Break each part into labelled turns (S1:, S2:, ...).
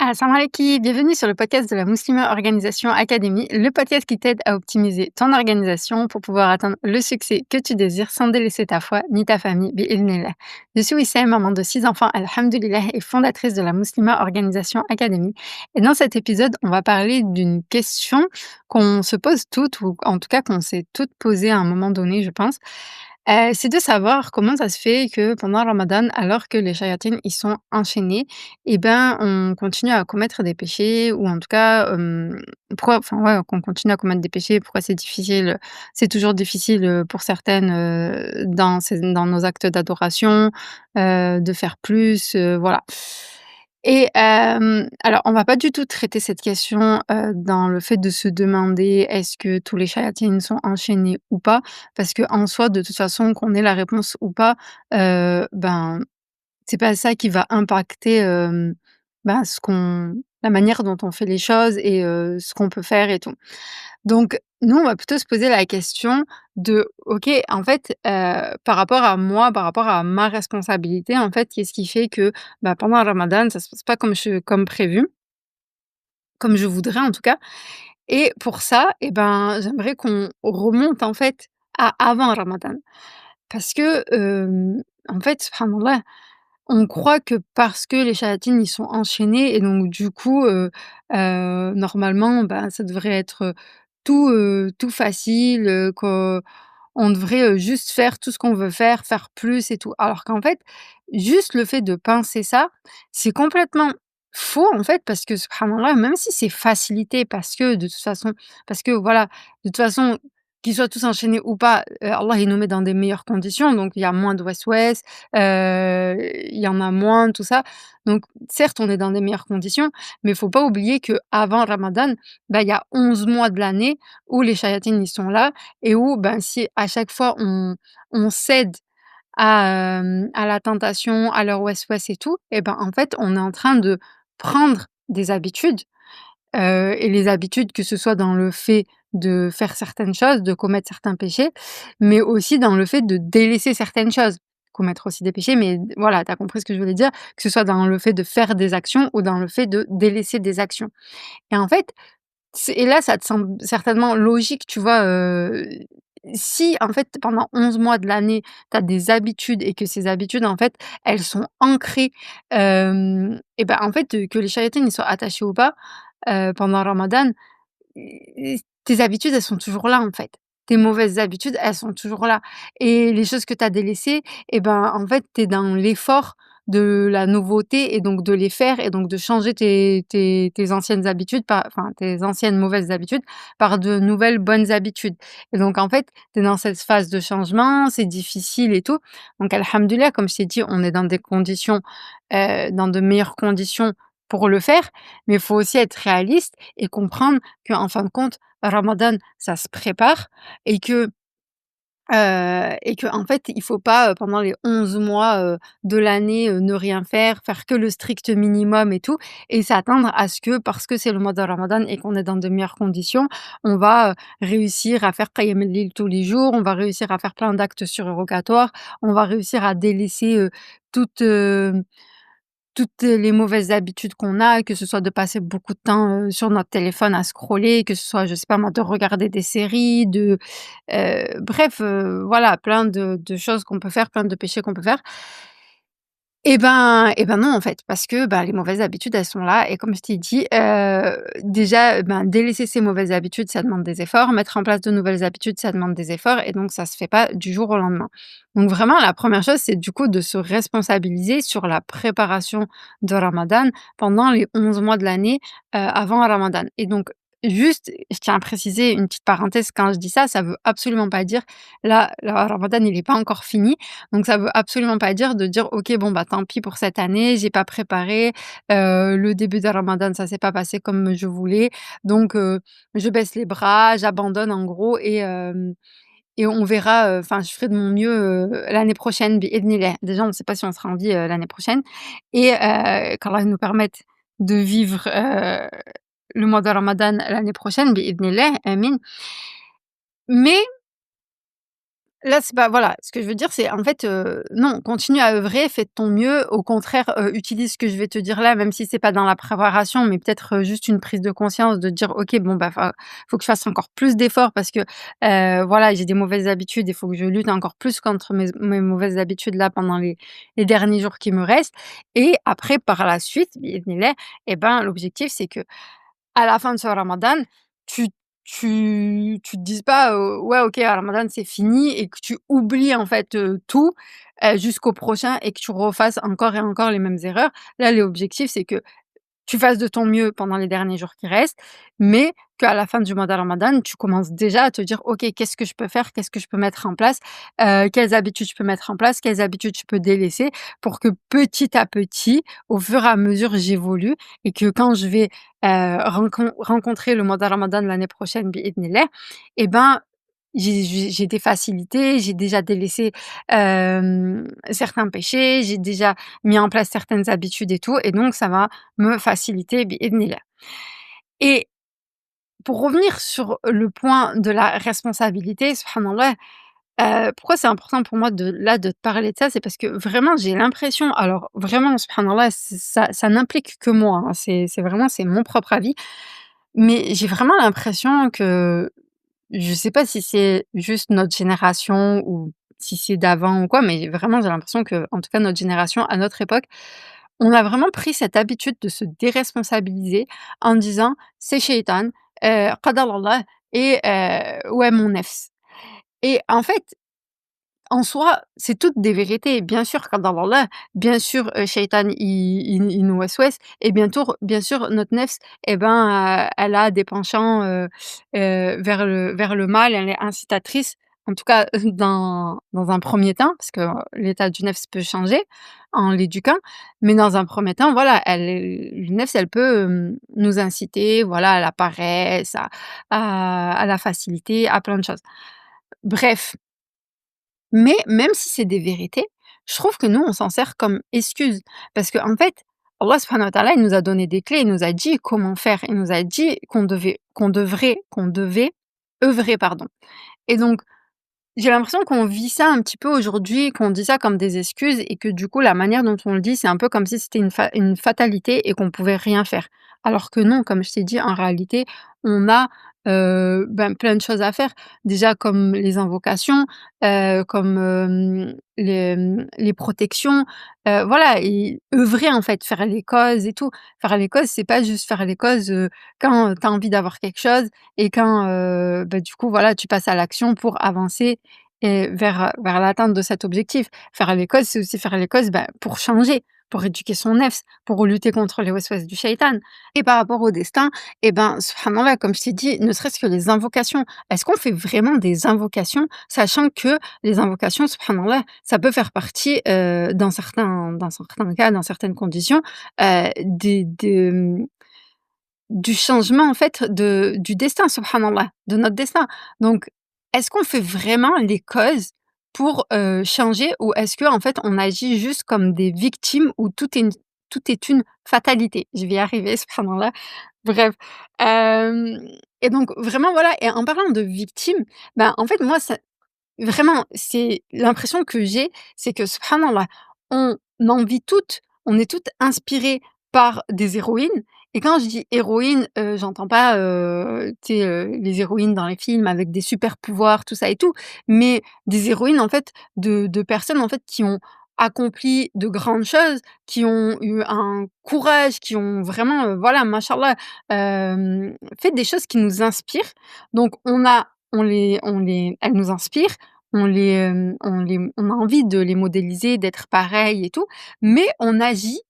S1: Assalamu alaikum, bienvenue sur le podcast de la Muslima Organisation Academy, le podcast qui t'aide à optimiser ton organisation pour pouvoir atteindre le succès que tu désires sans délaisser ta foi ni ta famille. Bi'idhnillah. Je suis Wissem, maman de 6 enfants, alhamdulillah, et fondatrice de la Muslima Organisation Academy. Et dans cet épisode, on va parler d'une question qu'on se pose toutes, ou en tout cas qu'on s'est toutes posées à un moment donné, je pense. C'est de savoir comment ça se fait que pendant le Ramadan, alors que les shayatines, ils sont enchaînés, et ben, on continue à commettre des péchés ou en tout cas, pourquoi enfin, ouais, qu'on continue à commettre des péchés, pourquoi c'est difficile, c'est toujours difficile, pour certaines, dans nos actes d'adoration, de faire plus, voilà. Et alors on va pas du tout traiter cette question, dans le fait de se demander: «Est-ce que tous les shayatines sont enchaînés ou pas?» parce qu'en soi, de toute façon, qu'on ait la réponse ou pas, ben, c'est pas ça qui va impacter, ben, ce qu'on la manière dont on fait les choses et ce qu'on peut faire et tout. Donc nous, on va plutôt se poser la question de: «OK, en fait, par rapport à moi, par rapport à ma responsabilité, en fait, qu'est-ce qui fait que, bah, pendant le ramadan, ça se passe pas comme prévu, comme je voudrais en tout cas?» et pour ça, et ben, j'aimerais qu'on remonte, en fait, à avant ramadan. Parce que, en fait, subhanallah, on croit que parce que les chayatines, ils sont enchaînés et donc du coup, normalement, ben, ça devrait être, tout facile, qu'on devrait, juste faire tout ce qu'on veut faire, faire plus et tout. Alors qu'en fait, juste le fait de penser ça, c'est complètement faux, en fait, parce que subhanallah, même si c'est facilité parce que voilà, de toute façon, qu'ils soient tous enchaînés ou pas, Allah, il nous met dans des meilleures conditions, donc il y a moins de west-west, il y en a moins, tout ça. Donc certes, on est dans des meilleures conditions, mais il faut pas oublier qu'avant Ramadan, bah, il y a 11 mois de l'année où les shayatines, ils sont là et où, ben, si à chaque fois on cède à la tentation, à leur west-west et tout, et ben, en fait, on est en train de prendre des habitudes, et les habitudes, que ce soit dans le fait de faire certaines choses, de commettre certains péchés, mais aussi dans le fait de délaisser certaines choses. Commettre aussi des péchés, mais voilà, tu as compris ce que je voulais dire, que ce soit dans le fait de faire des actions ou dans le fait de délaisser des actions. Et en fait, et là, ça te semble certainement logique, tu vois, si en fait pendant 11 mois de l'année, tu as des habitudes et que ces habitudes en fait, elles sont ancrées, et ben, en fait, que les shayatines ils soient attachés ou pas, pendant Ramadan, tes habitudes elles sont toujours là en fait. Tes mauvaises habitudes, elles sont toujours là et les choses que tu as délaissées, et ben, en fait, tu es dans l'effort de la nouveauté et donc de les faire et donc de changer tes anciennes habitudes par enfin, tes anciennes mauvaises habitudes par de nouvelles bonnes habitudes et donc en fait, tu es dans cette phase de changement, c'est difficile et tout donc alhamdoulilah, comme je t'ai dit, on est dans des conditions, dans de meilleures conditions pour le faire, mais il faut aussi être réaliste et comprendre qu'en fin de compte, Ramadan, ça se prépare et et qu'en fait, il faut pas, pendant les 11 mois, de l'année, ne rien faire, faire que le strict minimum et tout et s'attendre à ce que parce que c'est le mois de Ramadan et qu'on est dans de meilleures conditions, on va, réussir à faire Qiyam el-Lil tous les jours, on va réussir à faire plein d'actes surérogatoires, on va réussir à délaisser, toute, toutes les mauvaises habitudes qu'on a, que ce soit de passer beaucoup de temps, sur notre téléphone à scroller, que ce soit, je sais pas moi, de regarder des séries, bref, voilà, plein de choses qu'on peut faire, plein de péchés qu'on peut faire. Et ben non, en fait, parce que, bah, les mauvaises habitudes, elles sont là et comme je t'ai dit, déjà, ben, délaisser ces mauvaises habitudes, ça demande des efforts. Mettre en place de nouvelles habitudes, ça demande des efforts et donc ça se fait pas du jour au lendemain. Donc vraiment, la première chose, c'est du coup de se responsabiliser sur la préparation de Ramadan pendant les 11 mois de l'année, avant Ramadan et donc juste, je tiens à préciser une petite parenthèse, quand je dis ça, ça veut absolument pas dire là, le Ramadan, il est pas encore fini, donc ça veut absolument pas dire de dire: «OK, bon, bah, tant pis pour cette année, j'ai pas préparé, le début de Ramadan, ça s'est pas passé comme je voulais, donc je baisse les bras, j'abandonne en gros et on verra, enfin je ferai de mon mieux, l'année prochaine bi-idhnillah». Déjà, on ne sait pas si on sera en vie, l'année prochaine et qu'Allah nous permette de vivre, le mois de Ramadan l'année prochaine bi-idhnillah, amin. Mais Là, c'est pas voilà, ce que je veux dire, c'est en fait, non, continue à œuvrer, fais de ton mieux. Au contraire, utilise ce que je vais te dire là, même si c'est pas dans la préparation, mais peut-être, juste une prise de conscience de dire: «OK, bon, bah, faut que je fasse encore plus d'efforts parce que, voilà, j'ai des mauvaises habitudes, il faut que je lutte encore plus contre mes mauvaises habitudes là pendant les derniers jours qui me restent» et après par la suite, biidhnillah et ben, l'objectif, c'est que à la fin de ce ramadan, tu tu te dises pas, «Ouais, OK, ramadan, c'est fini» et que tu oublies en fait, tout, jusqu'au prochain et que tu refasses encore et encore les mêmes erreurs. Là, l'objectif, c'est que tu fasses de ton mieux pendant les derniers jours qui restent, mais qu'à la fin du mois de ramadan, tu commences déjà à te dire: «OK, qu'est-ce que je peux faire? Qu'est-ce que je peux mettre en place? Quelles habitudes je peux mettre en place? Quelles habitudes je peux délaisser?» pour que petit à petit, au fur et à mesure, j'évolue et que quand je vais, rencontrer le mois de ramadan l'année prochaine biidhnillah et ben, j'ai des facilités, j'ai déjà délaissé, certains péchés, j'ai déjà mis en place certaines habitudes et tout et donc ça va me faciliter biidhnillah et pour revenir sur le point de la responsabilité, subhanallah, pourquoi c'est important pour moi de te parler de ça? C'est parce que vraiment j'ai l'impression alors vraiment subhanallah, ça n'implique que moi, hein, c'est vraiment c'est mon propre avis, mais j'ai vraiment l'impression que je sais pas si c'est juste notre génération ou si c'est d'avant ou quoi, mais vraiment j'ai l'impression que en tout cas notre génération, à notre époque, on a vraiment pris cette habitude de se déresponsabiliser en disant: «C'est shaitan, qadar Allah et ouais mon nefs» et en fait en soi, c'est toutes des vérités. Bien sûr, qadar Allah, bien sûr, Shaitan il nous waswase et bien sûr notre nefs et ben, elle a des penchants, vers le mal, elle est incitatrice, en tout cas dans un premier temps, parce que l'état du nefs peut changer en l'éduquant, mais dans un premier temps, voilà, le nefs elle peut, nous inciter, voilà, à la paresse, à la facilité, à plein de choses. Bref, mais même si c'est des vérités, je trouve que nous, on s'en sert comme excuse. Parce qu'en fait, Allah subhanahu wa ta'ala, il nous a donné des clés, il nous a dit comment faire, il nous a dit qu'on devait œuvrer, pardon. Et donc, j'ai l'impression qu'on vit ça un petit peu aujourd'hui, qu'on dit ça comme des excuses et que du coup, la manière dont on le dit, c'est un peu comme si c'était une fatalité et qu'on pouvait rien faire. Alors que non, comme je t'ai dit, en réalité, on a, ben, plein de choses à faire. Déjà comme les invocations, comme, les protections, voilà et œuvrer en fait, faire les causes et tout. Faire les causes, c'est pas juste faire les causes, quand, tu as envie d'avoir quelque chose et quand, bah, du coup, voilà, tu passes à l'action pour avancer et vers l'atteinte de cet objectif. Faire les causes, c'est aussi faire les causes, bah, pour changer, pour éduquer son nefs, pour lutter contre les waswas du shaitan et par rapport au destin et ben, subhanallah, comme je t'ai dit, ne serait-ce que les invocations. Est-ce qu'on fait vraiment des invocations, sachant que les invocations, subhanallah, ça peut faire partie, dans certains cas, dans certaines conditions, du changement en fait du destin, subhanallah, de notre destin. Donc, est-ce qu'on fait vraiment les causes pour, changer ou est-ce que en fait on agit juste comme des victimes où tout est une fatalité? Je vais y arriver, subhanallah. Bref, hem et donc vraiment voilà et en parlant de victimes, ben, en fait moi ça vraiment, c'est l'impression que j'ai, c'est que subhanallah, on en vit toutes, on est toutes inspirées par des héroïnes et quand je dis héroïnes, j'entends pas, tu sais, les héroïnes dans les films avec des super pouvoirs, tout ça et tout, mais des héroïnes en fait de personnes en fait qui ont accompli de grandes choses, qui ont eu un courage, qui ont vraiment, voilà, mashallah, fait des choses qui nous inspirent. Donc on les elles nous inspirent, on a envie de les modéliser, d'être pareil et tout, mais on agit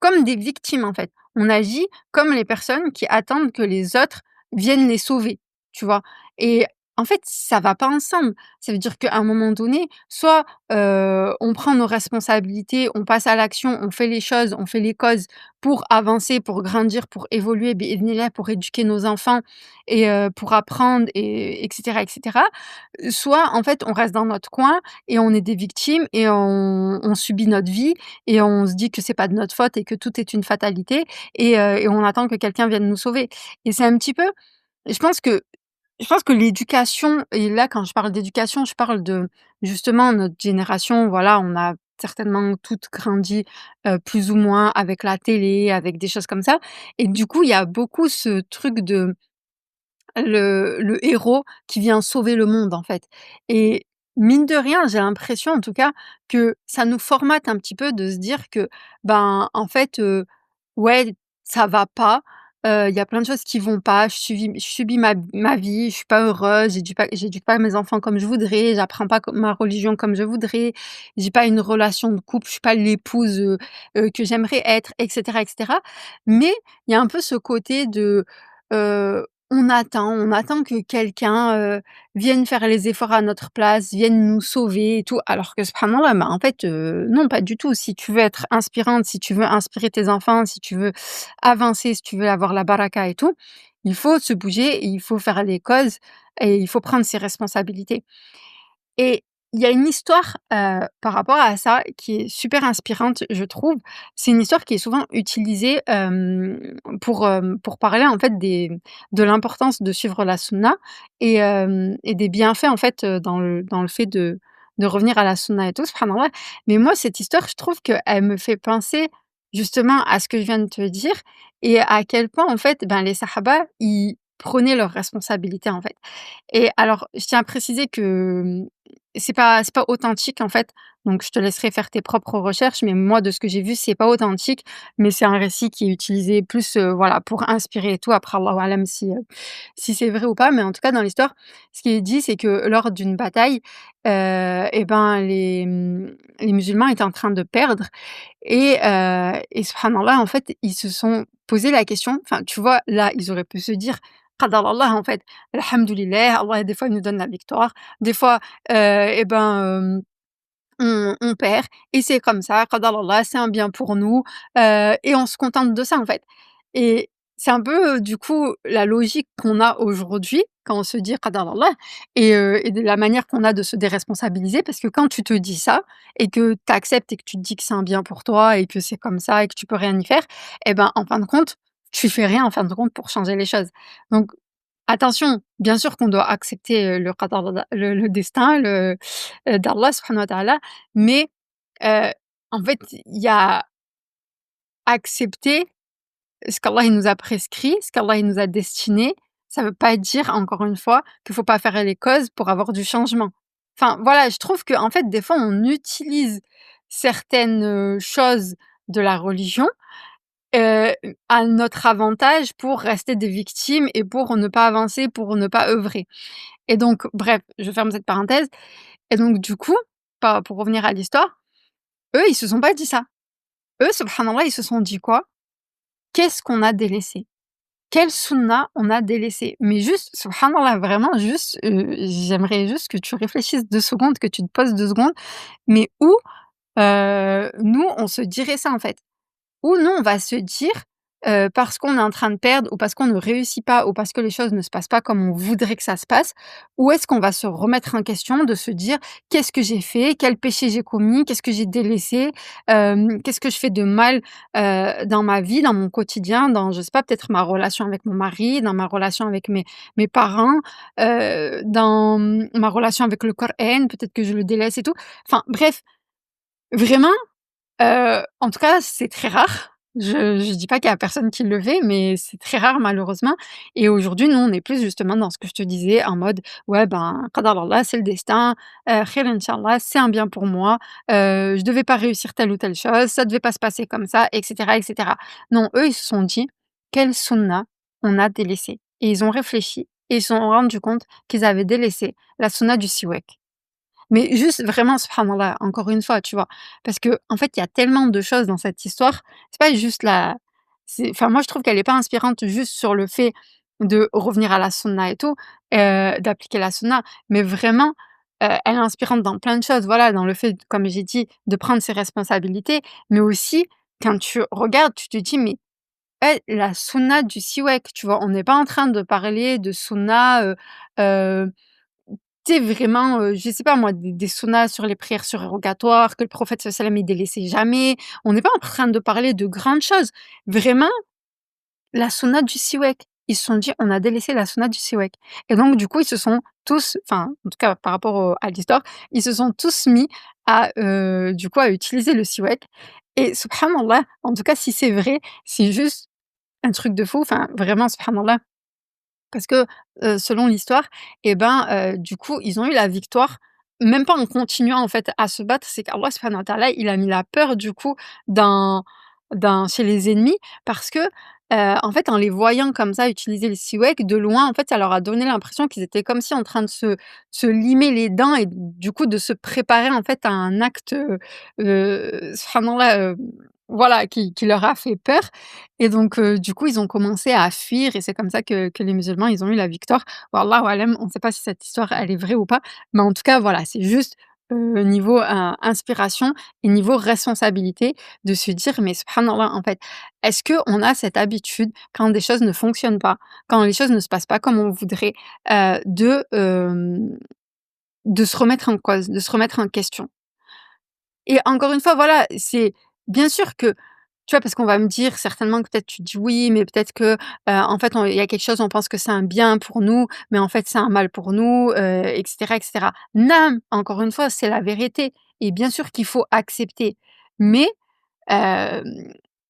S1: comme des victimes, en fait. On agit comme les personnes qui attendent que les autres viennent les sauver, tu vois? Et en fait, ça va pas ensemble. Ça veut dire qu'à un moment donné, soit, on prend nos responsabilités, on passe à l'action, on fait les choses, on fait les causes pour avancer, pour grandir, pour évoluer, biidhnillah, pour éduquer nos enfants et pour apprendre et et cetera. Soit, en fait, on reste dans notre coin et on est des victimes et on subit notre vie et on se dit que c'est pas de notre faute et que tout est une fatalité et on attend que quelqu'un vienne nous sauver et c'est un petit peu je pense que Je pense que l'éducation et là, quand je parle d'éducation, je parle de justement notre génération, voilà, on a certainement toutes grandi, plus ou moins avec la télé, avec des choses comme ça et du coup, il y a beaucoup ce truc de le héros qui vient sauver le monde, en fait et mine de rien, j'ai l'impression, en tout cas, que ça nous formate un petit peu de se dire que, ben, en fait, ouais, ça va pas, il y a plein de choses qui vont pas, je subis ma vie, je suis pas heureuse, j'éduque pas mes enfants comme je voudrais, j'apprends pas co ma religion comme je voudrais, j'ai pas une relation de couple, je suis pas l'épouse, que j'aimerais être et cetera mais il y a un peu ce côté de, on attend que quelqu'un, vienne faire les efforts à notre place, vienne nous sauver et tout, alors que subhanallah, bah, en fait, non, pas du tout. Si tu veux être inspirante, si tu veux inspirer tes enfants, si tu veux avancer, si tu veux avoir la baraka et tout, il faut se bouger et il faut faire les causes et il faut prendre ses responsabilités. Et il y a une histoire, par rapport à ça qui est super inspirante, je trouve. C'est une histoire qui est souvent utilisée, pour parler en fait de l'importance de suivre la sunna et des bienfaits en fait, dans le fait de revenir à la sunna et tout, subhanallah. Mais moi cette histoire, je trouve qu'elle me fait penser justement à ce que je viens de te dire et à quel point en fait, ben, les sahaba, ils prenaient leurs responsabilités en fait. Et alors, je tiens à préciser que, c'est pas authentique, en fait, donc je te laisserai faire tes propres recherches, mais moi, de ce que j'ai vu, c'est pas authentique, mais c'est un récit qui est utilisé plus, voilà, pour inspirer et tout. Après, Allahu a'lam si c'est vrai ou pas, mais en tout cas, dans l'histoire, ce qui est dit, c'est que lors d'une bataille, et ben, les musulmans étaient en train de perdre et subhanallah, en fait, ils se sont posé la question enfin, tu vois, là, ils auraient pu se dire: «Qadar Allah», en fait. Alhamdoulilah, Allah, des fois, il nous donne la victoire. Des fois, et ben, on perd et c'est comme ça, qadar Allah, c'est un bien pour nous, et on se contente de ça, en fait. Et c'est un peu, du coup, la logique qu'on a aujourd'hui quand on se dit qadar Allah et de la manière qu'on a de se déresponsabiliser parce que quand tu te dis ça et que tu acceptes et que tu te dis que c'est un bien pour toi et que c'est comme ça et que tu peux rien y faire et ben, en fin de compte, tu fais rien, en fin de compte, pour changer les choses. Donc attention, bien sûr qu'on doit accepter, le qadar le destin, d'Allah subhanahu wa ta'ala, mais heu, en fait, il y a accepter ce qu'Allah il nous a prescrit, ce qu'Allah il nous a destiné, ça veut pas dire, encore une fois, qu'il faut pas faire les causes pour avoir du changement. Enfin, voilà, je trouve qu'en fait, des fois, on utilise certaines, choses de la religion, heu, à notre avantage pour rester des victimes et pour ne pas avancer, pour ne pas œuvrer. Et donc bref, je ferme cette parenthèse et donc du coup, pa pour revenir à l'histoire, eux, ils se sont pas dit ça. Eux, subhanallah, ils se sont dit quoi? Qu'est-ce qu'on a délaissé? Quelle sunna on a délaissé? Mais juste, subhanallah, vraiment juste, j'aimerais juste que tu réfléchisses 2 secondes, que tu te poses 2 secondes, mais où, nous, on se dirait ça, en fait? Ou non, on va se dire, parce qu'on est en train de perdre ou parce qu'on ne réussit pas ou parce que les choses ne se passent pas comme on voudrait que ça se passe, ou est-ce qu'on va se remettre en question, de se dire: «Qu'est-ce que j'ai fait? Quel péché j'ai commis? Qu'est-ce que j'ai délaissé? Qu'est-ce que je fais de mal, dans ma vie, dans mon quotidien, dans je sais pas, peut-être ma relation avec mon mari, dans ma relation avec mes parents, dans, ma relation avec le Coran, peut-être que je le délaisse et tout». Enfin bref, vraiment en tout cas, c'est très rare. Je dis pas qu'il y a personne qui le fait, mais c'est très rare malheureusement et aujourd'hui, nous, on est plus justement dans ce que je te disais en mode: «Ouais, ben, qadar Allah, c'est le destin, khair inch'Allah, c'est un bien pour moi, je devais pas réussir telle ou telle chose, ça devait pas se passer comme ça» et cetera et cetera. Non, eux, ils se sont dit: «Quelle sunna on a délaissée?» et ils ont réfléchi et ils se sont rendus compte qu'ils avaient délaissé la sunna du siwak. Mais juste vraiment subhanallah, encore une fois, tu vois? Parce que en fait, il y a tellement de choses dans cette histoire. C'est pas juste la c'est enfin moi je trouve qu'elle est pas inspirante juste sur le fait de revenir à la sunna et tout, d'appliquer la sunna, mais vraiment, elle est inspirante dans plein de choses. Voilà, dans le fait, comme j'ai dit, de prendre ses responsabilités, mais aussi quand tu regardes, tu te dis: «Mais, la sunna du siwak», tu vois? On n'est pas en train de parler de sunna, heu tu sais vraiment, je sais pas moi, des sunnas sur les prières surérogatoires que le prophète sallallahu alayhi wa sallam il délaissait jamais. On n'est pas en train de parler de grandes choses. Vraiment, la sunna du siwak. ils se sont dit: «On a délaissé la sunna du siwak» et donc du coup, ils se sont tous enfin, en tout cas par rapport au à l'histoire, ils se sont tous mis à, du coup, à utiliser le siwak et subhanallah, en tout cas, si c'est vrai, c'est juste un truc de fou, enfin, vraiment subhanallah. Parce que, selon l'histoire et ben, du coup, ils ont eu la victoire, même pas en continuant, en fait, à se battre. C'est qu'Allah subhanahu wa ta'ala, il a mis la peur, du coup, dans chez les ennemis parce que, en fait, en les voyant comme ça utiliser le siwak, de loin, en fait, ça leur a donné l'impression qu'ils étaient comme si en train de se limer les dents et du coup, de se préparer, en fait, à un acte, subhanallah, voilà, qui leur a fait peur et donc du coup, ils ont commencé à fuir et c'est comme ça que les musulmans, ils ont eu la victoire. Wallahu a'lam, on ne sait pas si cette histoire, elle est vraie ou pas, mais en tout cas, voilà, c'est juste, niveau, inspiration et niveau responsabilité de se dire: «Mais subhanallah, en fait, est-ce qu'on a cette habitude quand des choses ne fonctionnent pas, quand les choses ne se passent pas comme on voudrait, de se remettre en cause, de se remettre en question?» Et encore une fois, voilà, c'est bien sûr que tu vois? Parce qu'on va me dire certainement que peut-être tu dis: «Oui, mais peut-être que, en fait, on il y a quelque chose, on pense que c'est un bien pour nous, mais en fait, c'est un mal pour nous», et cetera et cetera. Non, encore une fois, c'est la vérité et bien sûr qu'il faut accepter. Mais, hem,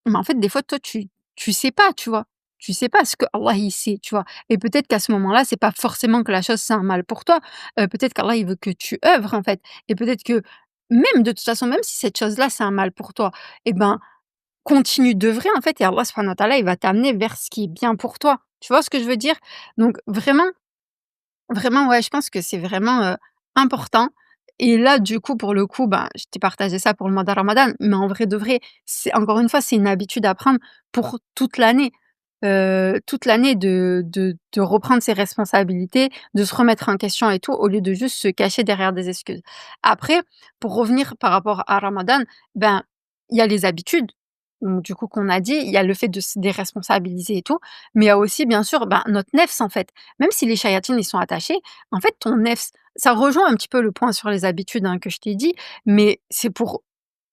S1: mais en fait, des fois, toi, tu sais pas, tu vois? Tu sais pas ce que Allah il sait, tu vois? Et peut-être qu'à ce moment-là, c'est pas forcément que la chose, c'est un mal pour toi. Peut-être qu'Allah, il veut que tu œuvres, en fait et peut-être que même de toute façon, même si cette chose-là, c'est un mal pour toi et ben, continue d'œuvrer, en fait et Allah subhanahu wa ta'ala, il va t'amener vers ce qui est bien pour toi. Tu vois ce que je veux dire? Donc vraiment, vraiment, ouais, je pense que c'est vraiment, important et là, du coup, pour le coup, ben, je t'ai partagé ça pour le mois de ramadan, mais en vrai de vrai, c'est encore une fois, c'est une habitude à prendre pour toute l'année de reprendre ses responsabilités, de se remettre en question et tout, au lieu de juste se cacher derrière des excuses. Après, pour revenir par rapport à ramadan, ben, il y a les habitudes, donc du coup, qu'on a dit, il y a le fait de se déresponsabiliser et tout, mais il y a aussi, bien sûr, ben, notre nefs, en fait. Même si les chayatines, ils sont attachés, en fait, ton nefs ça rejoint un petit peu le point sur les habitudes, hein, que je t'ai dit, mais c'est pour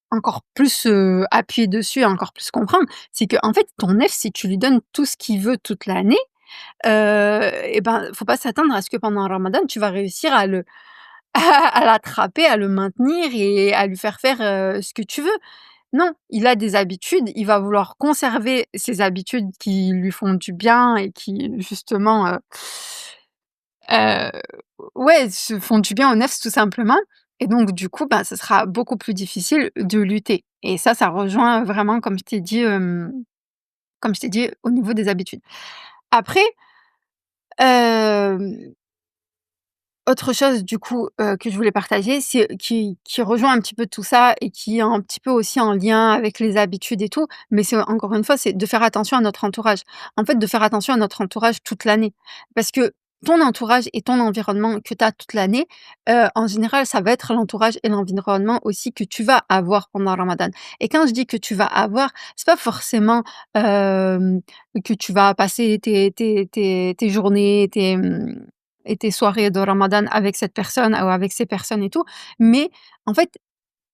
S1: encore plus, appuyer dessus et encore plus comprendre. C'est que en fait, ton nefs, si tu lui donnes tout ce qu'il veut toute l'année, et ben, faut pas s'attendre à ce que pendant ramadan, tu vas réussir à le à l'attraper, à le maintenir et à lui faire, ce que tu veux. Non, il a des habitudes, il va vouloir conserver ces habitudes qui lui font du bien et qui justement, Heu, ouais, se font du bien au nefs tout simplement et donc du coup, bah, ce sera beaucoup plus difficile de lutter et ça rejoint vraiment comme je t'ai dit au niveau des habitudes. Après, hem autre chose du coup, que je voulais partager, c'est qui rejoint un petit peu tout ça et qui est un petit peu aussi en lien avec les habitudes et tout, mais c'est encore une fois, c'est de faire attention à notre entourage. En fait, de faire attention à notre entourage toute l'année. Parce que ton entourage et ton environnement que tu as toute l'année, en général, ça va être l'entourage et l'environnement aussi que tu vas avoir pendant Ramadan. Et quand je dis que tu vas avoir, c'est pas forcément, que tu vas passer tes journées, et tes soirées de ramadan avec cette personne ou avec ces personnes et tout. Mais en fait,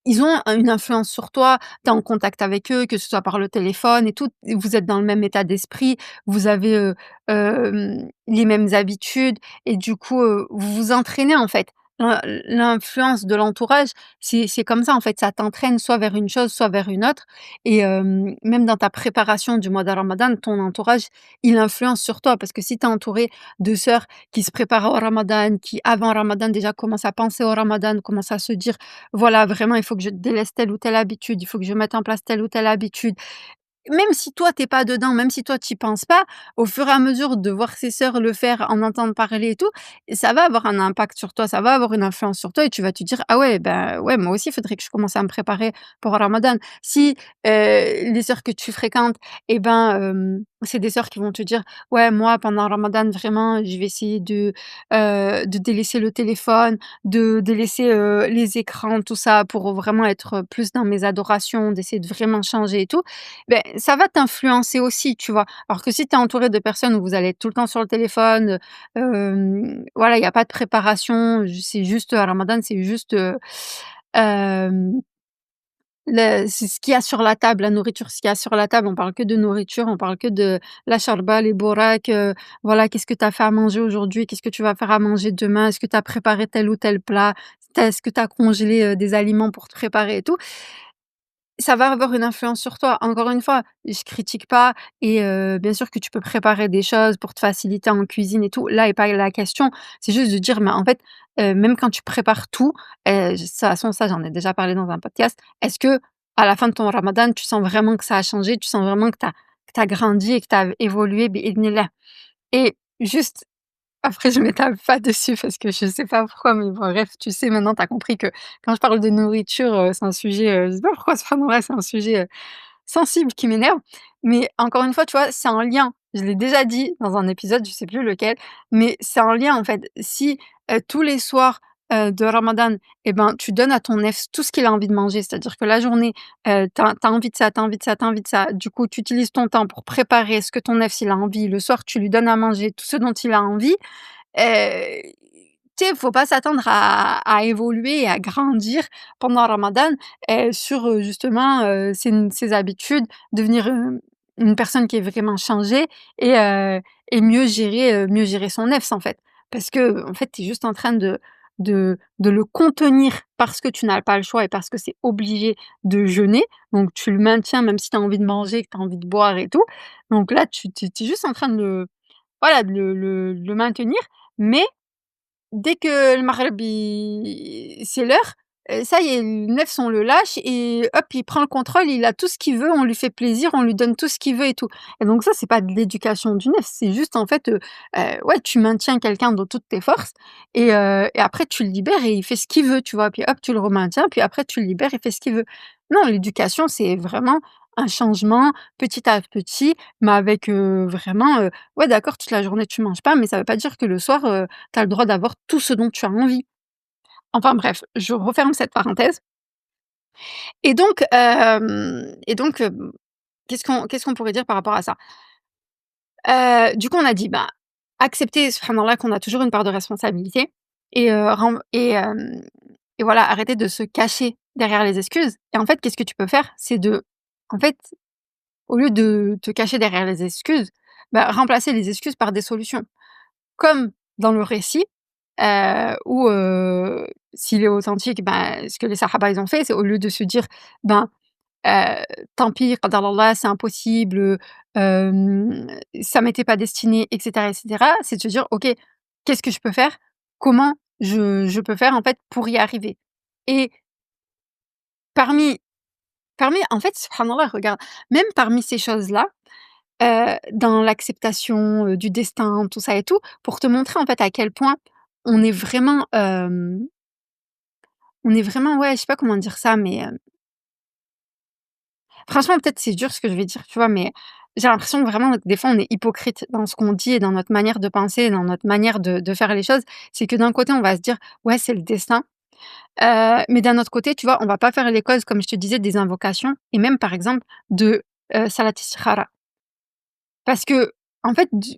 S1: ils ont une influence sur toi, tu es en contact avec eux, que ce soit par le téléphone et tout, vous êtes dans le même état d'esprit, vous avez, les mêmes habitudes et du coup, vous vous entraînez en fait. L'influence de l'entourage, c'est comme ça en fait, ça t'entraîne soit vers une chose, soit vers une autre et même dans ta préparation du mois de ramadan, ton entourage, il influence sur toi parce que si tu es entouré de sœurs qui se préparent au ramadan, qui avant ramadan déjà commencent à penser au ramadan, commencent à se dire: voilà, vraiment, il faut que je délaisse telle ou telle habitude, il faut que je mette en place telle ou telle habitude. Même si toi, tu es pas dedans, même si toi, tu y penses pas, au fur et à mesure de voir ses sœurs le faire, en entendre parler et tout, ça va avoir un impact sur toi, ça va avoir une influence sur toi et tu vas te dire: «Ah ouais, ben, ouais, moi aussi, il faudrait que je commence à me préparer pour Ramadan». Si, les sœurs que tu fréquentes et ben, c'est des sœurs qui vont te dire: «Ouais, moi, pendant Ramadan, vraiment, je vais essayer de délaisser le téléphone, de délaisser, les écrans, tout ça, pour vraiment être plus dans mes adorations, d'essayer de vraiment changer et tout». Beh, ça va t'influencer aussi, tu vois? Alors que si tu es entouré de personnes où vous allez être tout le temps sur le téléphone, voilà, il y a pas de préparation, c'est juste, ramadan, c'est juste, hem, c'est ce qu'il y a sur la table, la nourriture, ce qu'il y a sur la table. On parle que de nourriture, on parle que de la charba, les bourraks, voilà, qu'est-ce que tu as fait à manger aujourd'hui? Qu'est-ce que tu vas faire à manger demain? Est-ce que tu as préparé tel ou tel plat? Est-ce que tu as congelé, des aliments pour te préparer et tout? Ça va avoir une influence sur toi. Encore une fois, je critique pas et bien sûr que tu peux préparer des choses pour te faciliter en cuisine et tout. Là est pas la question. C'est juste de dire, mais en fait, même quand tu prépares tout, de toute façon ça j'en ai déjà parlé dans un podcast. Est-ce que à la fin de ton ramadan, tu sens vraiment que ça a changé? Tu sens vraiment que tu as grandi et que tu as évolué bi-idhnillah? Et juste après, je m'étale pas dessus parce que je sais pas pourquoi, mais bref, tu sais maintenant, tu as compris que quand je parle de nourriture, c'est un sujet, je sais pas pourquoi subhanallah, c'est un sujet, sensible qui m'énerve. Mais encore une fois, tu vois, c'est en lien. Je l'ai déjà dit dans un épisode, je sais plus lequel, mais c'est en lien en fait. Si, tous les soirs, de Ramadan et ben, tu donnes à ton nefs tout ce qu'il a envie de manger, c'est-à-dire que la journée, tu envie de ça, tu envie de ça, tu envie de ça. Du coup, tu utilises ton temps pour préparer ce que ton nefs il a envie. Le soir, tu lui donnes à manger tout ce dont il a envie. Heu, Tu sais, faut pas s'attendre à évoluer et à grandir pendant Ramadan, sur, justement, ses habitudes, devenir, une personne qui est vraiment changée et mieux gérer son nefs, en fait. Parce qu'en fait, tu es juste en train de le contenir parce que tu n'as pas le choix et parce que c'est obligé de jeûner. Donc tu le maintiens même si tu as envie de manger, que tu as envie de boire et tout. Donc là, tu es juste en train de voilà, de le maintenir, mais dès que le maghrib c'est l'heure, ça y est, le nefs on le lâche et hop, il prend le contrôle, il a tout ce qu'il veut, on lui fait plaisir, on lui donne tout ce qu'il veut et tout et donc ça, c'est pas de l'éducation du nefs, c'est juste en fait, ouais, tu maintiens quelqu'un dans toutes tes forces et après tu le libères et il fait ce qu'il veut, tu vois? Puis hop, tu le remaintiens, puis après tu le libères, il fait ce qu'il veut. Non, l'éducation, c'est vraiment un changement petit à petit, mais avec, vraiment, ouais d'accord, toute la journée tu manges pas, mais ça veut pas dire que le soir, tu as le droit d'avoir tout ce dont tu as envie. Enfin bref, je referme cette parenthèse et donc, qu'est-ce qu'on pourrait dire par rapport à ça? Du coup, on a dit, bah, accepter subhanallah qu'on a toujours une part de responsabilité et et voilà, arrêter de se cacher derrière les excuses et en fait, qu'est-ce que tu peux faire? C'est en fait, au lieu de te cacher derrière les excuses, bah, remplacer les excuses par des solutions. Comme dans le récit, où, s'il est authentique, ben, ce que les sahaba ils ont fait, c'est au lieu de se dire: «Ben, heu, tant pis, qadarallah, c'est impossible, ça m'était pas destiné» et cetera, c'est de se dire: «OK, qu'est-ce que je peux faire? Comment je peux faire, en fait, pour y arriver?» et parmi en fait, subhanallah, regarde, même parmi ces choses-là, dans l'acceptation, du destin, tout ça et tout, pour te montrer en fait à quel point on est vraiment, ouais, je sais pas comment dire ça, mais, franchement peut-être c'est dur ce que je vais dire, tu vois? Mais j'ai l'impression que vraiment des fois on est hypocrite dans ce qu'on dit et dans notre manière de penser, dans notre manière de faire les choses. C'est que d'un côté on va se dire: «Ouais, c'est le destin», mais d'un autre côté, tu vois, on va pas faire les causes, comme je te disais, des invocations et même par exemple de, salat istikhara. Parce qu'en fait, tu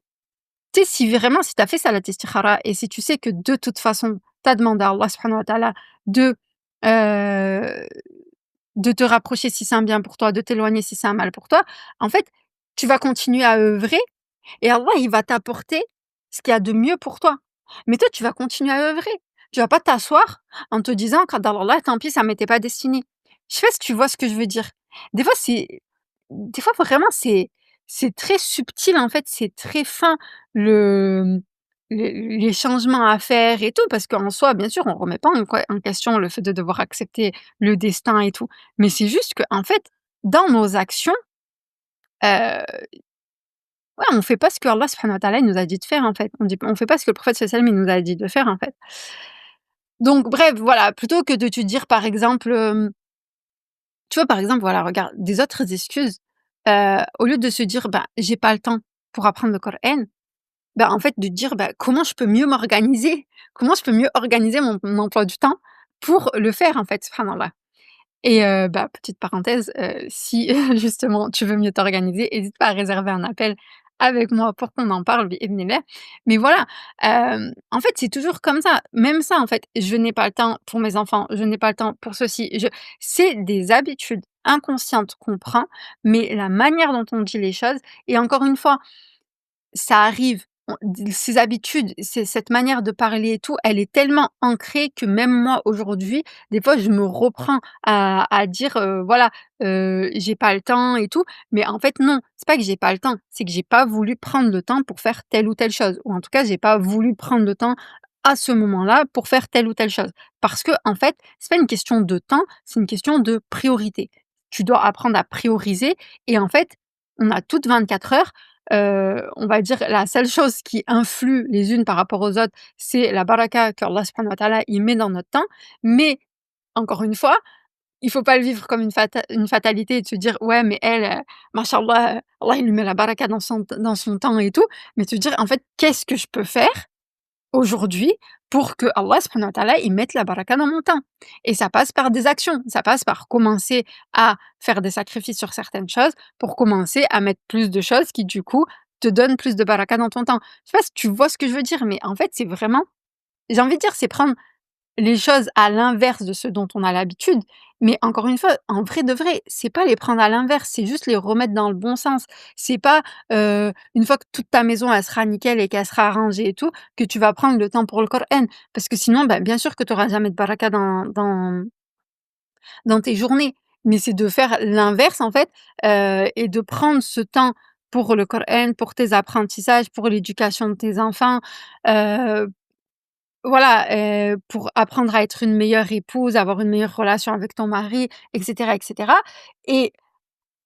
S1: sais, si vraiment, si tu as fait salat istikhara et si tu sais que de toute façon, tu as demandé à Allah subhanahu wa ta'ala de, heu, de te rapprocher si c'est un bien pour toi, de t'éloigner si c'est un mal pour toi, en fait, tu vas continuer à œuvrer et Allah, il va t'apporter ce qu'il y a de mieux pour toi. Mais toi, tu vas continuer à œuvrer. Tu vas pas t'asseoir en te disant: «Qadarallah, tant pis, ça m'était pas destiné». Je sais pas si tu vois ce que je veux dire? Des fois, c'est des fois, vraiment, c'est très subtil, en fait, c'est très fin le, les changements à faire et tout. Parce qu'en soi, bien sûr, on remet pas en question le fait de devoir accepter le destin et tout. Mais c'est juste qu'en fait, dans nos actions, heu ouais, on fait pas ce que Allah subhanahu wa ta'ala, il nous a dit de faire, en fait. On fait pas ce que le prophète sallallahu alayhi wa sallam, il nous a dit de faire, en fait. Donc bref, voilà, plutôt que de te dire, par exemple, tu vois, par exemple, voilà, regarde, des autres excuses, au lieu de se dire: «Bah, j'ai pas le temps pour apprendre le Coran», bah, en fait, de dire: «Bah, comment je peux mieux m'organiser? Comment je peux mieux organiser mon emploi du temps pour le faire?» en fait, subhanallah. Et bah, petite parenthèse, si justement tu veux mieux t'organiser, hésite pas à réserver un appel avec moi pour qu'on en parle bi-idhnillah. Mais voilà, en fait, c'est toujours comme ça. Même ça, en fait, je n'ai pas le temps pour mes enfants, je n'ai pas le temps pour ceci, c'est des habitudes inconscientes qu'on prend, mais la manière dont on dit les choses et encore une fois, ça arrive, ces habitudes, cette manière de parler et tout, elle est tellement ancrée que même moi aujourd'hui, des fois je me reprends à dire, voilà, «J'ai pas le temps» et tout, mais en fait non, c'est pas que j'ai pas le temps, c'est que j'ai pas voulu prendre le temps pour faire telle ou telle chose ou en tout cas j'ai pas voulu prendre le temps à ce moment-là pour faire telle ou telle chose. Parce que en fait, c'est pas une question de temps, c'est une question de priorité. Tu dois apprendre à prioriser et en fait, on a toutes 24 heures. On va dire la seule chose qui influe les unes par rapport aux autres, c'est la baraka qu'Allah subhanahu wa ta'ala il met dans notre temps. Mais encore une fois, il faut pas le vivre comme une fatalité et de se dire: «Ouais, mais elle, mashallah, Allah il lui met la baraka dans son temps et tout». Mais te dire: «En fait, qu'est-ce que je peux faire aujourd'hui pour que Allah subhanahu wa ta'ala, il mette la baraka dans mon temps?» Et ça passe par des actions, ça passe par commencer à faire des sacrifices sur certaines choses, pour commencer à mettre plus de choses qui, du coup, te donnent plus de baraka dans ton temps. Je sais pas si tu vois ce que je veux dire, mais en fait, c'est vraiment j'ai envie de dire, c'est prendre les choses à l'inverse de ce dont on a l'habitude, mais encore une fois, en vrai de vrai, c'est pas les prendre à l'inverse, c'est juste les remettre dans le bon sens. C'est pas, une fois que toute ta maison elle sera nickel et qu'elle sera rangée et tout, que tu vas prendre le temps pour le Coran. Parce que sinon, bah, bien sûr que tu auras jamais de baraka dans tes journées. Mais c'est de faire l'inverse en fait, et de prendre ce temps pour le Coran, pour tes apprentissages, pour l'éducation de tes enfants, heu voilà, pour apprendre à être une meilleure épouse, avoir une meilleure relation avec ton mari et cetera et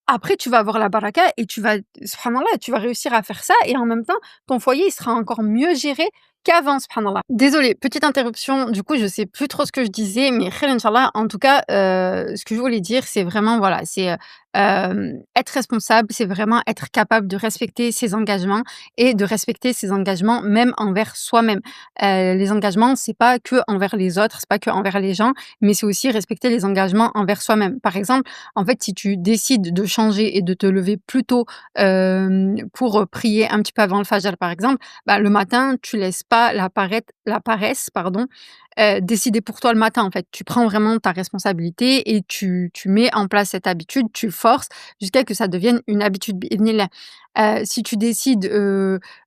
S1: après tu vas avoir la baraka et tu vas subhanallah, tu vas réussir à faire ça et en même temps, ton foyer, il sera encore mieux géré qu'avant, subhanallah. Désolée, petite interruption, du coup, je sais plus trop ce que je disais, mais khair inch'Allah. En tout cas, ce que je voulais dire, c'est vraiment, voilà, c'est, être responsable, c'est vraiment être capable de respecter ses engagements et de respecter ses engagements même envers soi-même. Les engagements, c'est pas que envers les autres, c'est pas que envers les gens, mais c'est aussi respecter les engagements envers soi-même. Par exemple, en fait, si tu décides de changer et de te lever plus tôt, pour, prier un petit peu avant le fajr, par exemple, bah, le matin, tu laisses pas la paresse, pardon, décider pour toi le matin, en fait. Tu prends vraiment ta responsabilité et tu mets en place cette habitude, tu forces jusqu'à que ça devienne une habitude bi-idhnillah. Si tu décides,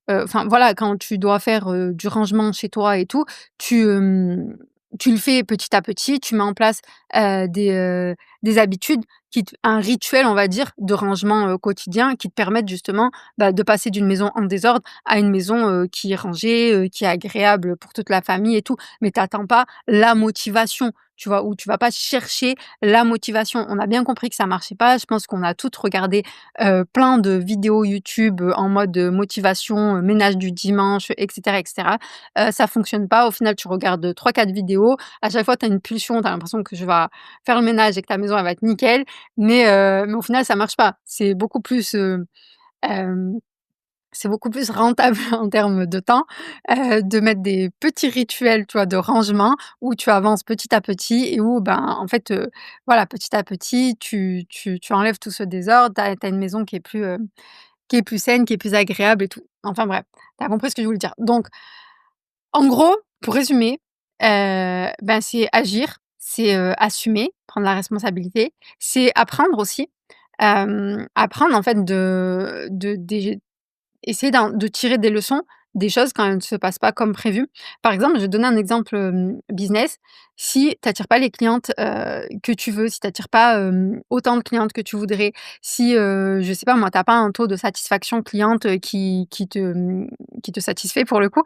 S1: enfin voilà, quand tu dois faire, du rangement chez toi et tout, tu le fais petit à petit, tu mets en place, des habitudes un rituel, on va dire, de rangement, quotidien qui te permettent justement, bah, de passer d'une maison en désordre à une maison, qui est rangée, qui est agréable pour toute la famille et tout. Mais tu attends pas la motivation, tu vois? Ou tu vas pas chercher la motivation. On a bien compris que ça marchait pas. Je pense qu'on a toutes regardé, plein de vidéos YouTube, en mode, motivation, ménage du dimanche et cetera. Ça fonctionne pas. Au final, tu regardes, 3-4 vidéos. À chaque fois, tu as une pulsion, tu as l'impression que tu vas faire le ménage et que ta maison, elle va être nickel. Mais au final, ça marche pas. Hem, c'est beaucoup plus rentable en termes de temps, de mettre des petits rituels, tu vois, de rangement où tu avances petit à petit et où, ben, en fait, voilà, petit à petit, tu enlèves tout ce désordre. Tu as une maison qui est plus saine, qui est plus agréable et tout. Enfin bref, tu as compris ce que je voulais dire. Donc en gros, pour résumer, ben, c'est agir, c'est, assumer, prendre la responsabilité, c'est apprendre aussi, apprendre en fait des essayer de tirer des leçons des choses quand elles ne se passent pas comme prévu. Par exemple, je vais donner un exemple, business. Si tu attires pas les clientes, que tu veux, si tu attires pas, autant de clientes que tu voudrais, si, je sais pas moi, tu as pas un taux de satisfaction cliente, qui te satisfait pour le coup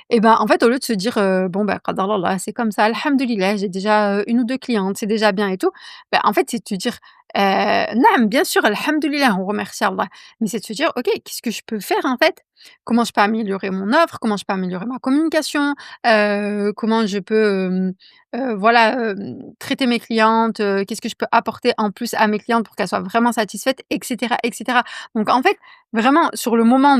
S1: et ben, en fait, au lieu de se dire, «Bon, bah, qadarallah, c'est comme ça, alhamdoulilah, j'ai déjà, 1 ou 2 clientes, c'est déjà bien et tout». Bah, en fait, c'est de te dire, «Naam, bien sûr, alhamdoulilah, on remercie Allah». Mais c'est de se dire: «OK, qu'est-ce que je peux faire, en fait? Comment je peux améliorer mon offre? Comment je peux améliorer ma communication? Comment je peux, voilà, traiter mes clientes? Qu'est-ce que je peux apporter en plus à mes clientes pour qu'elles soient vraiment satisfaites?» et cetera et cetera. Donc en fait, vraiment sur le moment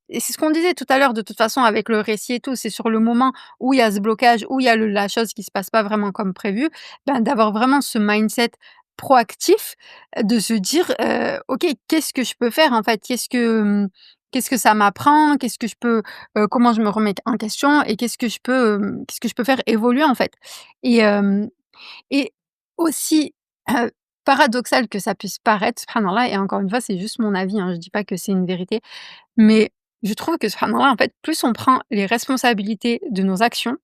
S1: et c'est ce qu'on disait tout à l'heure de toute façon avec le récit et tout, c'est sur le moment où il y a ce blocage, où il y a la chose qui se passe pas vraiment comme prévu, ben, d'avoir vraiment ce mindset proactif, de se dire: «OK, qu'est-ce que je peux faire en fait? qu'est-ce que ça m'apprend? Qu'est-ce que je peux, comment je me remets en question et qu'est-ce que je peux faire évoluer, en fait? Et hem et aussi, heu, paradoxal que ça puisse paraître, subhanallah, et encore une fois, c'est juste mon avis, hein, je dis pas que c'est une vérité, mais je trouve que subhanallah, en fait, plus on prend les responsabilités de nos actions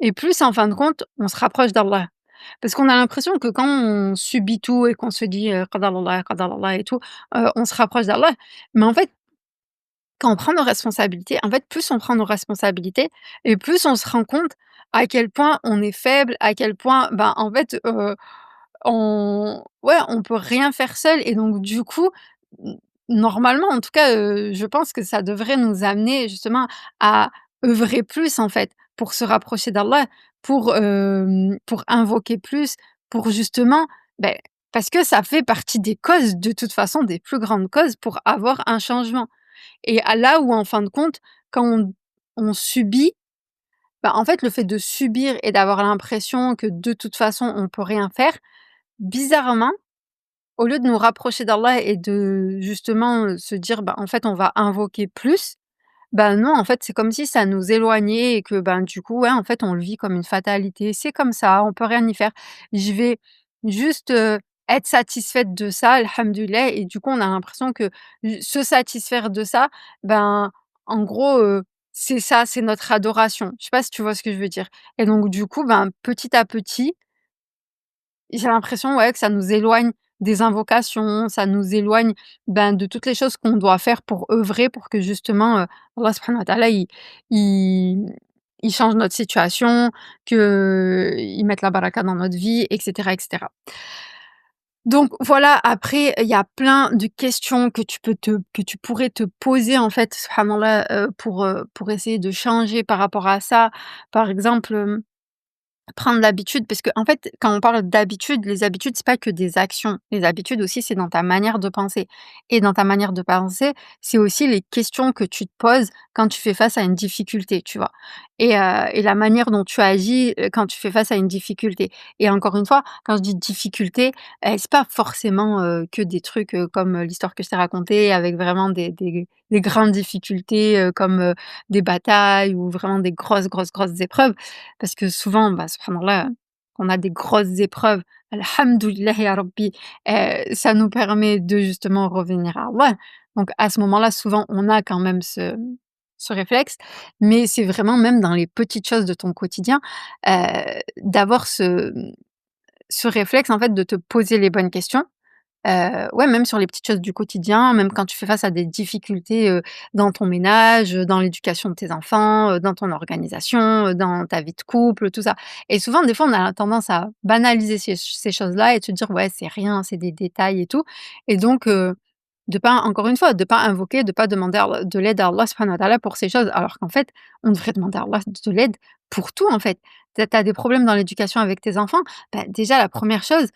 S1: et plus, en fin de compte, on se rapproche d'Allah. Parce qu'on a l'impression que quand on subit tout et qu'on se dit, qadar Allah et tout, on se rapproche d'Allah. Mais en fait, quand on prend nos responsabilités, en fait, plus on prend nos responsabilités et plus on se rend compte à quel point on est faible, à quel point, ben, en fait, on peut rien faire seul, et donc du coup, n normalement, en tout cas, je pense que ça devrait nous amener justement à œuvrer plus, en fait, pour se rapprocher d'Allah, pour invoquer plus, pour justement, beh, parce que ça fait partie des causes, de toute façon, des plus grandes causes pour avoir un changement. Et à là où, en fin de compte, quand on subit, bah, en fait, le fait de subir et d'avoir l'impression que de toute façon on peut rien faire, bizarrement, au lieu de nous rapprocher d'Allah et de justement, se dire: «Bah, en fait, on va invoquer plus», bah, non, en fait, c'est comme si ça nous éloignait et que, ben, du coup, ouais, en fait, on le vit comme une fatalité. C'est comme ça, on peut rien y faire. Je vais juste, être satisfaite de ça, alhamdoulilah, et du coup, on a l'impression que se satisfaire de ça, ben, en gros, c'est ça, c'est notre adoration. Je sais pas si tu vois ce que je veux dire? Et donc du coup, ben, petit à petit, j'ai l'impression, ouais, que ça nous éloigne des invocations, ça nous éloigne, ben, de toutes les choses qu'on doit faire pour œuvrer pour que justement, Allah subhanahu wa ta'ala, il il change notre situation, qu'il mette la baraka dans notre vie, et cetera, et cetera. Donc voilà, après, il y a plein de questions que tu pourrais te poser, en fait, subhanallah, pour essayer de changer par rapport à ça. Par exemple, prendre l'habitude, parce que en fait, quand on parle d'habitude, les habitudes, c'est pas que des actions. Les habitudes aussi, c'est dans ta manière de penser, et dans ta manière de penser, c'est aussi les questions que tu te poses quand tu fais face à une difficulté, tu vois? Et la manière dont tu agis, quand tu fais face à une difficulté. Et encore une fois, quand je dis difficulté, c'est pas forcément, que des trucs, comme, l'histoire que je t'ai racontée avec vraiment des grandes difficultés, comme, des batailles ou vraiment des grosses, grosses, grosses épreuves. Parce que souvent, bah, subhanallah, quand on a des grosses épreuves, alhamdoulilah ya rabbi, ça nous permet de justement revenir à Allah. Donc à ce moment-là, souvent, on a quand même ce réflexe, mais c'est vraiment même dans les petites choses de ton quotidien, d'avoir ce réflexe, en fait, de te poser les bonnes questions. Ouais, même sur les petites choses du quotidien, même quand tu fais face à des difficultés, dans ton ménage, dans l'éducation de tes enfants, dans ton organisation, dans ta vie de couple, tout ça. Et souvent, des fois, on a tendance à banaliser ces choses-là et de se dire: «Ouais, c'est rien, c'est des détails et tout», et donc de pas, encore une fois, de pas invoquer, de pas demander de l'aide à Allah subhanahu wa ta'ala pour ces choses, alors qu'en fait, on devrait demander à Allah de l'aide pour tout, en fait. Tu as des problèmes dans l'éducation avec tes enfants, bah, déjà la première chose,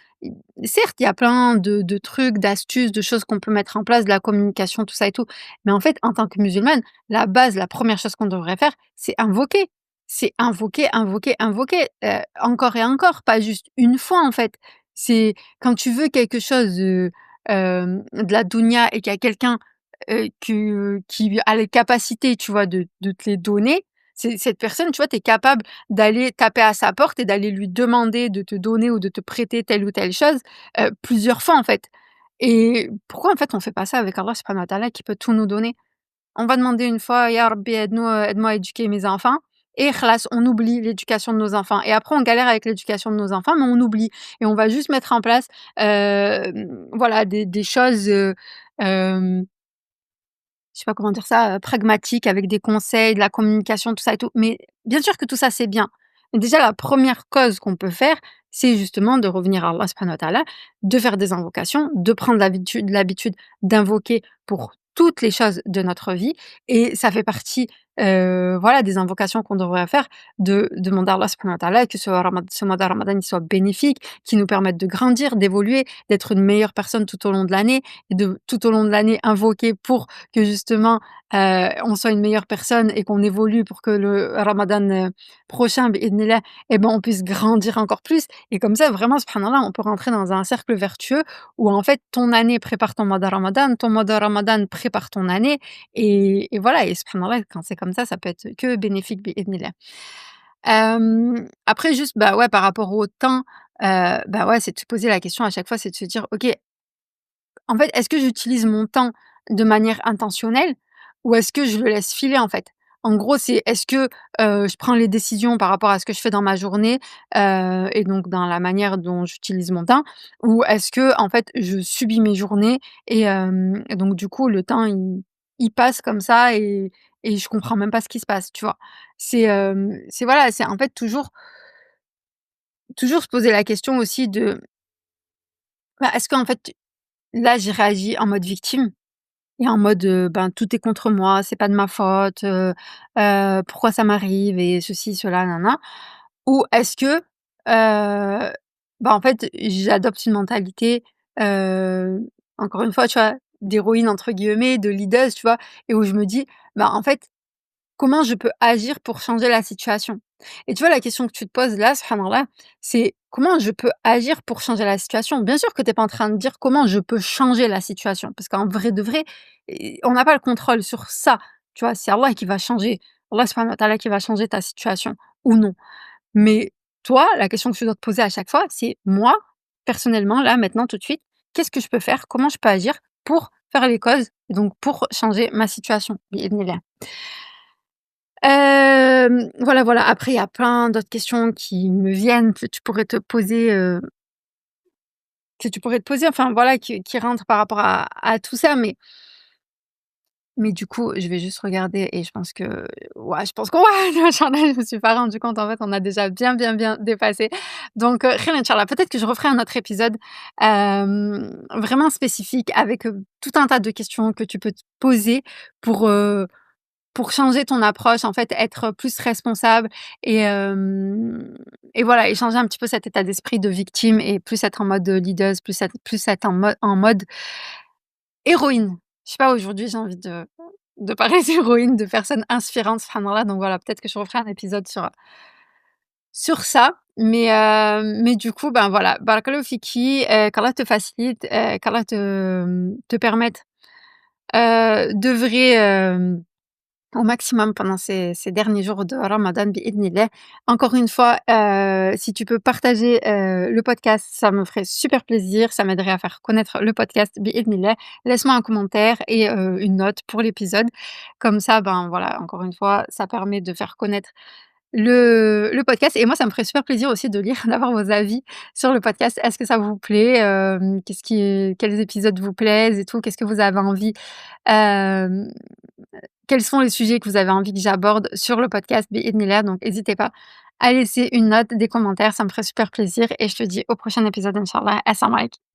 S1: certes, il y a plein de trucs, d'astuces, de choses qu'on peut mettre en place, de la communication, tout ça et tout. Mais en fait, en tant que musulmane, la base, la première chose qu'on devrait faire, c'est invoquer. C'est invoquer, invoquer, invoquer, encore et encore, pas juste une fois, en fait. C'est quand tu veux quelque chose, de la dunya, et qu'il y a quelqu'un, qui a les capacités, tu vois, de te les donner, c'est cette personne, tu vois, tu es capable d'aller taper à sa porte et d'aller lui demander de te donner ou de te prêter telle ou telle chose, plusieurs fois, en fait. Et pourquoi, en fait, on fait pas ça avec Allah subhanahu wa ta'ala qui peut tout nous donner? On va demander une fois: «Ya Rabbi, aide-nous, aide-moi à éduquer mes enfants», et khalas, on oublie l'éducation de nos enfants, et après on galère avec l'éducation de nos enfants, mais on oublie, et on va juste mettre en place, voilà, des choses, je sais pas comment dire ça, pragmatique, avec des conseils, de la communication, tout ça et tout. Mais bien sûr que tout ça, c'est bien. Mais déjà, la première cause qu'on peut faire, c'est justement de revenir à Allah subhanahu wa ta'ala, de faire des invocations, de prendre l'habitude d'invoquer pour toutes les choses de notre vie, et ça fait partie voilà, des invocations qu'on devrait faire, de demander à Allah subhanahu wa ta'ala que ce mois de ramadan, il soit bénéfique, qu'il nous permette de grandir, d'évoluer, d'être une meilleure personne tout au long de l'année et de tout au long de l'année invoquer pour que justement, on soit une meilleure personne et qu'on évolue pour que le ramadan, prochain, bi-idhnillah, et ben, on puisse grandir encore plus et comme ça, vraiment, subhanallah, on peut rentrer dans un cercle vertueux où en fait, ton année prépare ton mois de ramadan, ton mois de ramadan prépare ton année et voilà et subhanallah, quand c'est comme ça peut être que bénéfique bi-idhnillah. Après juste, bah, ouais, par rapport au temps, bah, ouais, c'est de se poser la question à chaque fois, c'est de se dire: «OK, en fait, est-ce que j'utilise mon temps de manière intentionnelle ou est-ce que je le laisse filer, en fait? En gros, c'est est-ce que, je prends les décisions par rapport à ce que je fais dans ma journée, et donc dans la manière dont j'utilise mon temps? Ou est-ce que en fait, je subis mes journées et donc du coup, le temps il passe comme ça et je comprends même pas ce qui se passe, tu vois? C'est voilà, c'est en fait toujours se poser la question aussi de, bah, est-ce qu'en fait, là, j'ai réagi en mode victime? Et en mode, ben, tout est contre moi, c'est pas de ma faute, pourquoi ça m'arrive et ceci, cela, nin ou est-ce que, bah, en fait, j'adopte une mentalité, heu, encore une fois, tu vois, «d'héroïne» entre guillemets, de leaduse, tu vois? Et où je me dis: «Bah, en fait, comment je peux agir pour changer la situation?» Et tu vois, la question que tu te poses là, subhanallah, c'est: «Comment je peux agir pour changer la situation?» Bien sûr que tu es pas en train de dire: «Comment je peux changer la situation?» parce qu'en vrai de vrai, on n'a pas le contrôle sur ça, tu vois? C'est Allah qui va changer, Allah subhanahu wa ta'ala qui va changer ta situation ou non. Mais toi, la question que tu dois te poser à chaque fois, c'est: «Moi, personnellement, là, maintenant, tout de suite, qu'est-ce que je peux faire? Comment je peux agir pour faire les causes et donc pour changer ma situation?» bi-idhnillah. Voilà, voilà. Après, il y a plein d'autres questions qui me viennent, que tu pourrais te poser, enfin voilà, qui rentrent par rapport à tout ça, mais du coup, je vais juste regarder et je pense que ouais, je pense qu'on je me suis pas rendu compte, en fait, on a déjà bien, bien, bien dépassé. Donc, khayr inchallah, peut-être que je referai un autre épisode, vraiment spécifique avec, tout un tas de questions que tu peux te poser pour, heu pour changer ton approche, en fait, être plus responsable et et voilà, et changer un petit peu cet état d'esprit de victime et plus être en mode, leaduse, plus être en mode héroïne. Je sais pas, aujourd'hui, j'ai envie de parler d'héroïne, de personnes inspirantes, subhanallah, donc voilà, peut-être que je referai un épisode sur ça, mais du coup, ben, voilà, barakallahu fiki, qu'Allah te facilite, qu'Allah te permette, d'œuvrer, au maximum pendant ces derniers jours de Ramadan bi-idhnillah. Encore une fois, si tu peux partager, le podcast, ça me ferait super plaisir, ça m'aiderait à faire connaître le podcast bi-idhnillah. Laisse-moi un commentaire et une note pour l'épisode. Comme ça, ben, voilà, encore une fois, ça permet de faire connaître le podcast et moi, ça me ferait super plaisir aussi de lire, d'avoir vos avis sur le podcast. Est-ce que ça vous plaît? Quels épisodes vous plaisent et tout? Qu'est-ce que vous avez envie, hem quels sont les sujets que vous avez envie que j'aborde sur le podcast bi-idhnillah, donc n'hésitez pas à laisser une note, des commentaires, ça me ferait super plaisir et je te dis au prochain épisode inch'Allah. Assalamu alaikum.